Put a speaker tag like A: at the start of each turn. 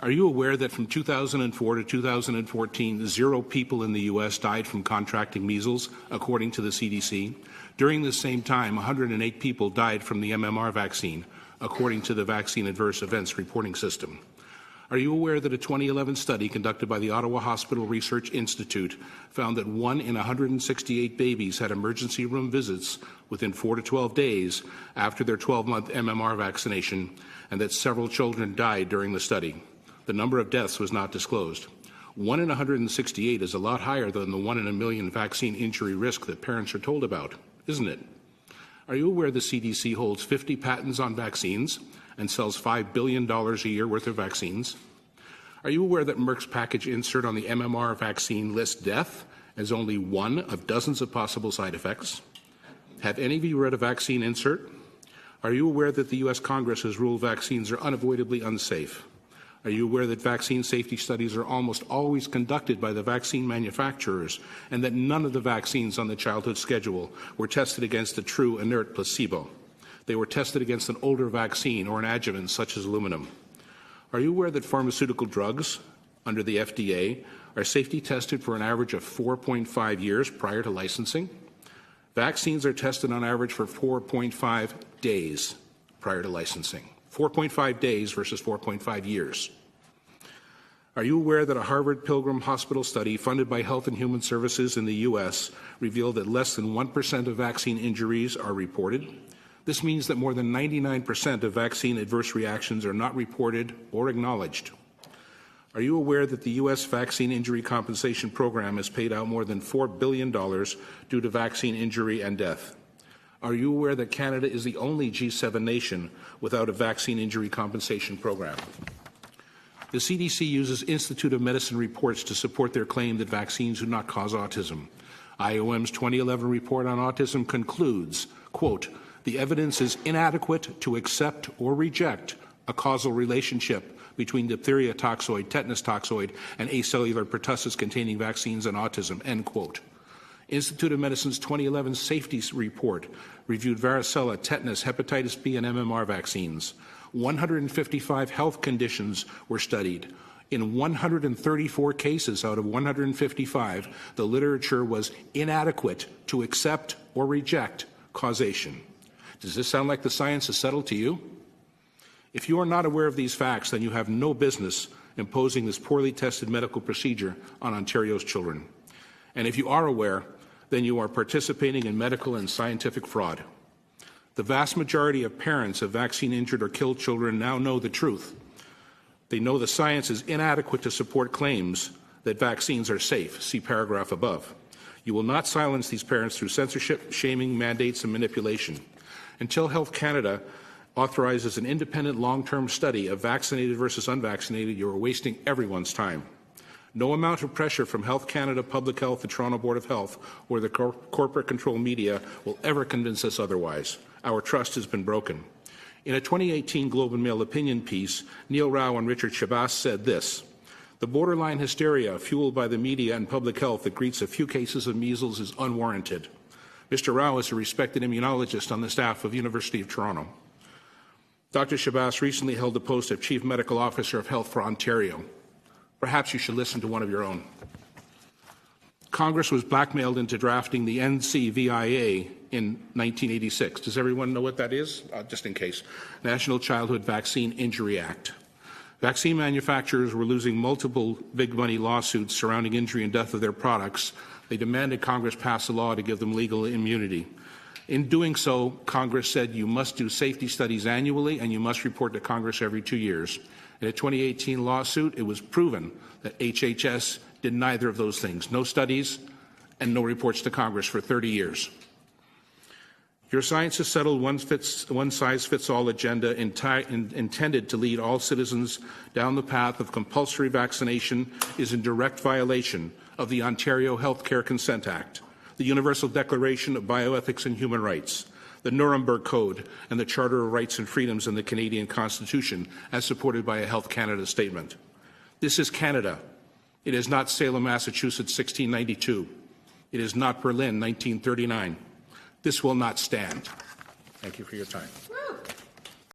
A: Are you aware that from 2004 to 2014, 0 people in the U.S. died from contracting measles, according to the CDC? During the same time, 108 people died from the MMR vaccine, according to the Vaccine Adverse Events Reporting System. Are you aware that a 2011 study conducted by the Ottawa Hospital Research Institute found that 1 in 168 babies had emergency room visits within 4 to 12 days after their 12-month MMR vaccination, and that several children died during the study? The number of deaths was not disclosed. 1 in 168 is a lot higher than the 1 in a million vaccine injury risk that parents are told about, isn't it? Are you aware the CDC holds 50 patents on vaccines and sells $5 billion a year worth of vaccines? Are you aware that Merck's package insert on the MMR vaccine lists death as only one of dozens of possible side effects? Have any of you read a vaccine insert? Are you aware that the U.S. Congress has ruled vaccines are unavoidably unsafe? Are you aware that vaccine safety studies are almost always conducted by the vaccine manufacturers, and that none of the vaccines on the childhood schedule were tested against a true inert placebo? They were tested against an older vaccine or an adjuvant such as aluminum. Are you aware that pharmaceutical drugs under the FDA are safety tested for an average of 4.5 years prior to licensing? Vaccines are tested on average for 4.5 days prior to licensing. 4.5 days versus 4.5 years. Are you aware that a Harvard Pilgrim Hospital study funded by Health and Human Services in the U.S. revealed that less than 1% of vaccine injuries are reported? This means that more than 99% of vaccine adverse reactions are not reported or acknowledged. Are you aware that the U.S. Vaccine Injury Compensation Program has paid out more than $4 billion due to vaccine injury and death? Are you aware that Canada is the only G7 nation without a vaccine injury compensation program? The CDC uses Institute of Medicine reports to support their claim that vaccines do not cause autism. IOM's 2011 report on autism concludes, quote, "The evidence is inadequate to accept or reject a causal relationship between diphtheria toxoid, tetanus toxoid, and acellular pertussis containing vaccines and autism," end quote. Institute of Medicine's 2011 safety report reviewed varicella, tetanus, hepatitis B, and MMR vaccines. 155 health conditions were studied. In 134 cases out of 155, the literature was inadequate to accept or reject causation. Does this sound like the science is settled to you? If you are not aware of these facts, then you have no business imposing this poorly tested medical procedure on Ontario's children. And if you are aware, then you are participating in medical and scientific fraud. The vast majority of parents of vaccine-injured or killed children now know the truth. They know the science is inadequate to support claims that vaccines are safe. See paragraph above. You will not silence these parents through censorship, shaming, mandates, and manipulation. Until Health Canada authorizes an independent long-term study of vaccinated versus unvaccinated, you are wasting everyone's time. No amount of pressure from Health Canada, Public Health, the Toronto Board of Health, or the corporate control media will ever convince us otherwise. Our trust has been broken. In a 2018 Globe and Mail opinion piece, Neil Rao and Richard Shabazz said this: "The borderline hysteria fueled by the media and public health that greets a few cases of measles is unwarranted." Mr. Rao is a respected immunologist on the staff of the University of Toronto. Dr. Shabazz recently held the post of Chief Medical Officer of Health for Ontario. Perhaps you should listen to one of your own. Congress was blackmailed into drafting the NCVIA in 1986. Does everyone know what that is? Just in case. National Childhood Vaccine Injury Act. Vaccine manufacturers were losing multiple big money lawsuits surrounding injury and death of their products. They demanded Congress pass a law to give them legal immunity. In doing so, Congress said you must do safety studies annually and you must report to Congress every 2 years. In a 2018 lawsuit, it was proven that HHS did neither of those things. No studies and no reports to Congress for 30 years. Your science has settled one-size-fits-all agenda intended to lead all citizens down the path of compulsory vaccination is in direct violation of the Ontario Healthcare Consent Act, the Universal Declaration of Bioethics and Human Rights, the Nuremberg Code, and the Charter of Rights and Freedoms in the Canadian Constitution, as supported by a Health Canada statement. This is Canada. It is not Salem, Massachusetts, 1692. It is not Berlin, 1939. This will not stand. Thank you for your time.